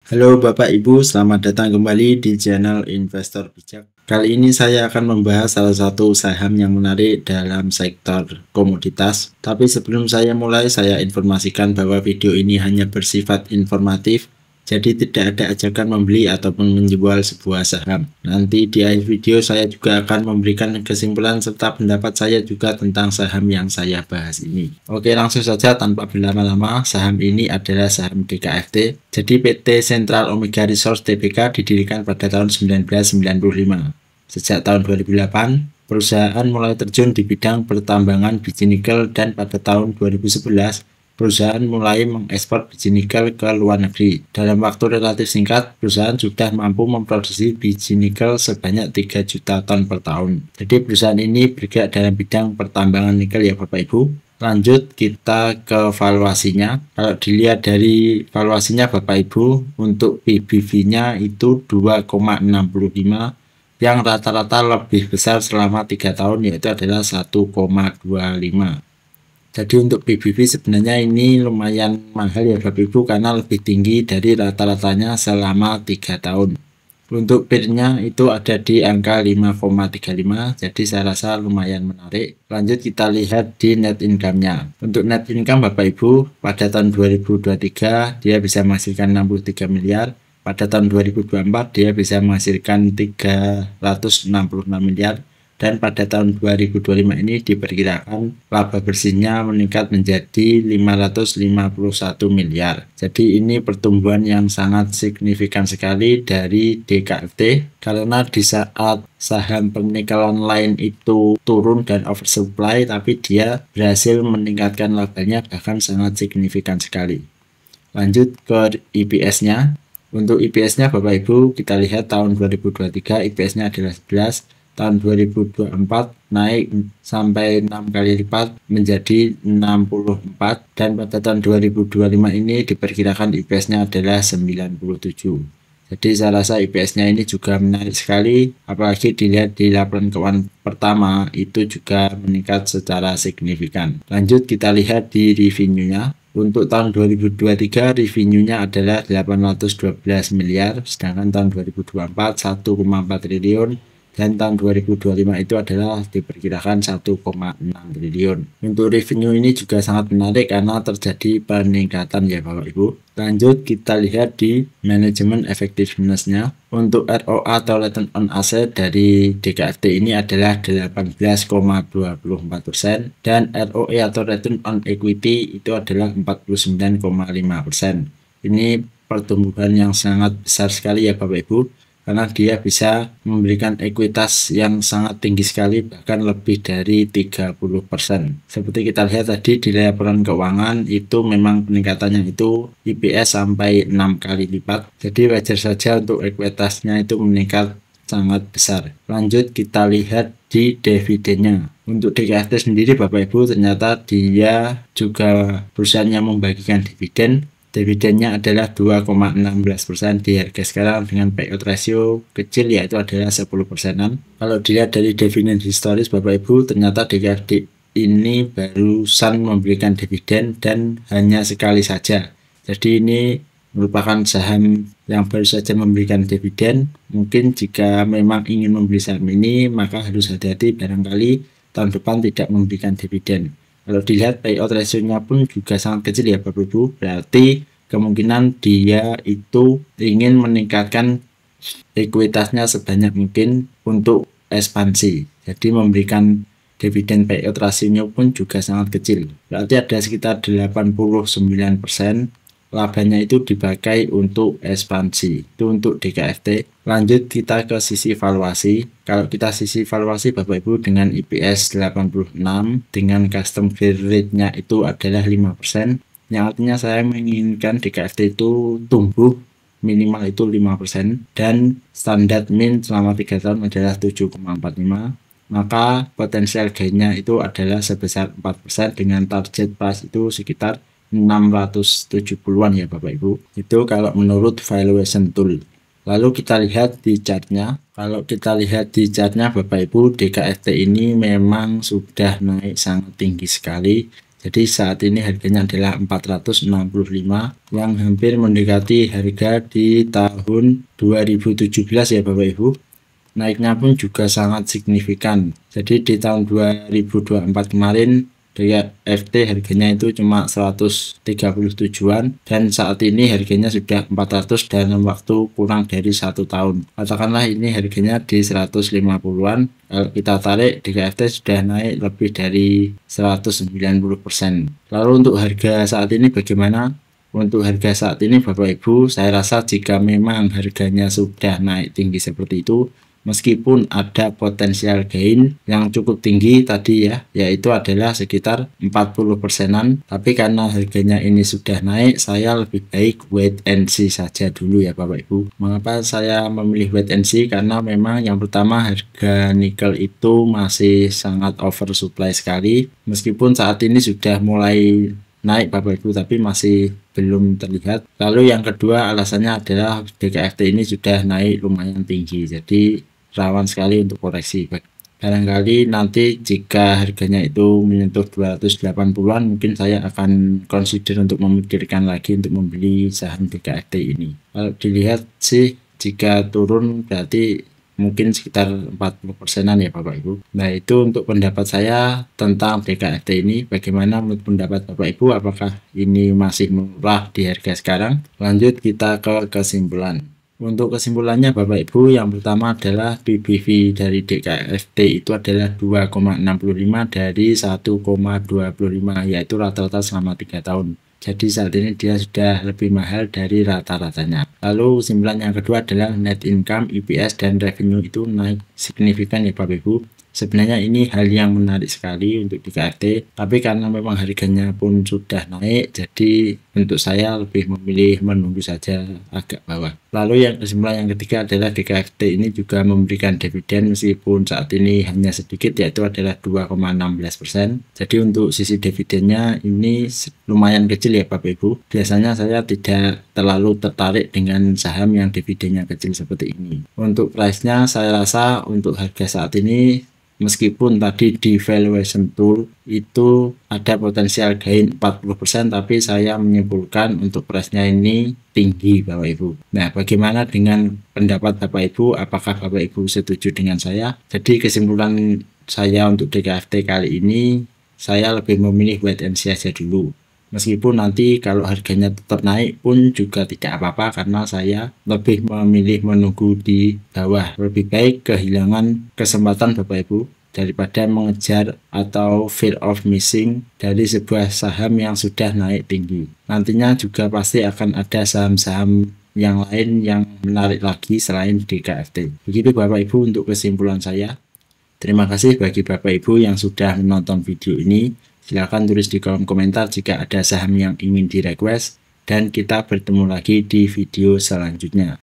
Halo Bapak Ibu, selamat datang kembali di channel Investor Bijak. Kali ini saya akan membahas salah satu saham yang menarik dalam sektor komoditas. Tapi sebelum saya mulai, saya informasikan bahwa video ini hanya bersifat informatif. Jadi tidak ada ajakan membeli ataupun menjual sebuah saham. Nanti di akhir video saya juga akan memberikan kesimpulan serta pendapat saya juga tentang saham yang saya bahas ini. Oke, langsung saja tanpa berlama-lama, saham ini adalah saham DKFT. Jadi PT Central Omega Resource Tbk didirikan pada tahun 1995. Sejak tahun 2008, perusahaan mulai terjun di bidang pertambangan biji nikel dan pada tahun 2011, perusahaan mulai mengekspor biji nikel ke luar negeri. Dalam waktu relatif singkat, perusahaan sudah mampu memproduksi biji nikel sebanyak 3 juta ton per tahun. Jadi perusahaan ini bergerak dalam bidang pertambangan nikel ya Bapak Ibu. Lanjut kita ke valuasinya. Kalau dilihat dari valuasinya Bapak Ibu, untuk PBV-nya itu 2,65 yang rata-rata lebih besar selama 3 tahun yaitu adalah 1,25. Jadi untuk PBV sebenarnya ini lumayan mahal ya Bapak Ibu karena lebih tinggi dari rata-ratanya selama 3 tahun. Untuk PIR-nya itu ada di angka 5,35, jadi saya rasa lumayan menarik. Lanjut kita lihat di net income-nya. Untuk net income Bapak Ibu, pada tahun 2023 dia bisa menghasilkan 63 miliar, pada tahun 2024 dia bisa menghasilkan 366 miliar, dan pada tahun 2025 ini diperkirakan laba bersihnya meningkat menjadi 551 miliar. Jadi ini pertumbuhan yang sangat signifikan sekali dari DKFT karena di saat saham penikelan lain itu turun dan oversupply, tapi dia berhasil meningkatkan labanya bahkan sangat signifikan sekali. Lanjut ke EPS-nya. Untuk EPS-nya Bapak Ibu kita lihat tahun 2023 EPS-nya adalah 11. Tahun 2024 naik sampai 6 kali lipat menjadi 64, dan pada tahun 2025 ini diperkirakan IPS-nya adalah 97. Jadi saya rasa IPS-nya ini juga menarik sekali, apalagi dilihat di laporan keuangan pertama itu juga meningkat secara signifikan. Lanjut kita lihat di revenue-nya. Untuk tahun 2023 revenue-nya adalah 812 miliar, sedangkan tahun 2024 1,4 triliun. Dan tahun 2025 itu adalah diperkirakan 1,6 triliun. Untuk revenue ini juga sangat menarik karena terjadi peningkatan ya Bapak Ibu. Lanjut kita lihat di manajemen effectiveness-nya. Untuk ROA atau return on asset dari DKFT ini adalah 18,24% dan ROE atau return on equity itu adalah 49,5%. Ini pertumbuhan yang sangat besar sekali ya Bapak Ibu, karena dia bisa memberikan ekuitas yang sangat tinggi sekali, bahkan lebih dari 30%. Seperti kita lihat tadi di laporan keuangan itu memang peningkatannya itu IPS sampai 6 kali lipat. Jadi wajar saja untuk ekuitasnya itu meningkat sangat besar. Lanjut kita lihat di dividennya. Untuk DKFT sendiri Bapak Ibu ternyata dia juga perusahaan yang membagikan dividen. Dividennya adalah 2,16% di harga sekarang dengan payout ratio kecil yaitu adalah 10%-an. Kalau dilihat dari dividen historis Bapak Ibu, ternyata DKFT ini barusan memberikan dividen dan hanya sekali saja. Jadi ini merupakan saham yang baru saja memberikan dividen. Mungkin jika memang ingin membeli saham ini maka harus hati-hati, barangkali tahun depan tidak memberikan dividen. Kalau dilihat payout ratio-nya pun juga sangat kecil ya Bapak Ibu, berarti kemungkinan dia itu ingin meningkatkan ekuitasnya sebanyak mungkin untuk ekspansi. Jadi memberikan dividen payout ratio-nya pun juga sangat kecil. Berarti ada sekitar 89% labanya itu dipakai untuk ekspansi. Itu untuk DKFT. Lanjut kita ke sisi valuasi. Kalau kita sisi valuasi Bapak Ibu dengan IPS 86 dengan custom fair rate-nya itu adalah 5%, yang artinya saya menginginkan DKFT itu tumbuh minimal itu 5% dan standar min selama 3 tahun adalah 7,45, maka potensial gain-nya itu adalah sebesar 4% dengan target price itu sekitar 670-an ya Bapak Ibu. Itu kalau menurut valuation tool. Lalu kita lihat di chartnya. Kalau kita lihat di chartnya Bapak Ibu, DKFT ini memang sudah naik sangat tinggi sekali. Jadi saat ini harganya adalah 465 yang hampir mendekati harga di tahun 2017 ya Bapak Ibu. Naiknya pun juga sangat signifikan. Jadi di tahun 2024 kemarin DKFT harganya itu cuma 137-an dan saat ini harganya sudah 400 dalam waktu kurang dari 1 tahun. Katakanlah ini harganya di 150-an. Kalau kita tarik DKFT sudah naik lebih dari 190%. Lalu untuk harga saat ini bagaimana? Untuk harga saat ini Bapak Ibu, saya rasa jika memang harganya sudah naik tinggi seperti itu, meskipun ada potensial gain yang cukup tinggi tadi ya, yaitu adalah sekitar 40%-an, tapi karena harganya ini sudah naik, saya lebih baik wait and see saja dulu ya Bapak Ibu. Mengapa saya memilih wait and see? Karena memang yang pertama harga nikel itu masih sangat oversupply sekali, meskipun saat ini sudah mulai naik Bapak Ibu, tapi masih belum terlihat. Lalu yang kedua alasannya adalah DKFT ini sudah naik lumayan tinggi, jadi rawan sekali untuk koreksi. Barangkali nanti jika harganya itu menyentuh 280-an, mungkin saya akan consider untuk memikirkan lagi untuk membeli saham DKFT ini. Kalau dilihat sih jika turun berarti mungkin sekitar 40%-an ya Bapak Ibu. Nah, itu untuk pendapat saya tentang DKFT ini. Bagaimana menurut pendapat Bapak Ibu? Apakah ini masih murah di harga sekarang? Lanjut kita ke kesimpulan. Untuk kesimpulannya Bapak Ibu, yang pertama adalah PBV dari DKFT itu adalah 2,65 dari 1,25, yaitu rata-rata selama 3 tahun. Jadi saat ini dia sudah lebih mahal dari rata-ratanya. Lalu kesimpulan yang kedua adalah net income, EPS, dan revenue itu naik signifikan ya Bapak Ibu. Sebenarnya ini hal yang menarik sekali untuk DKFT, tapi karena memang harganya pun sudah naik, jadi untuk saya lebih memilih menunggu saja agak bawah. Lalu yang kesimpulan yang ketiga adalah DKFT ini juga memberikan dividen meskipun saat ini hanya sedikit, yaitu adalah 2,16%. Jadi untuk sisi dividennya ini lumayan kecil ya Bapak Ibu. Biasanya saya tidak terlalu tertarik dengan saham yang dividennya kecil seperti ini. Untuk price-nya saya rasa untuk harga saat ini, meskipun tadi di valuation tool itu ada potensial gain 40%, tapi saya menyimpulkan untuk price-nya ini tinggi Bapak Ibu. Nah, bagaimana dengan pendapat Bapak Ibu? Apakah Bapak Ibu setuju dengan saya? Jadi kesimpulan saya untuk DKFT kali ini, saya lebih memilih wait and see aja dulu. Meskipun nanti kalau harganya tetap naik pun juga tidak apa-apa, karena saya lebih memilih menunggu di bawah. Lebih baik kehilangan kesempatan Bapak Ibu daripada mengejar atau fear of missing dari sebuah saham yang sudah naik tinggi. Nantinya juga pasti akan ada saham-saham yang lain yang menarik lagi selain DKFT. Begitu Bapak Ibu untuk kesimpulan saya. Terima kasih bagi Bapak Ibu yang sudah menonton video ini. Silahkan tulis di kolom komentar jika ada saham yang ingin di request, dan kita bertemu lagi di video selanjutnya.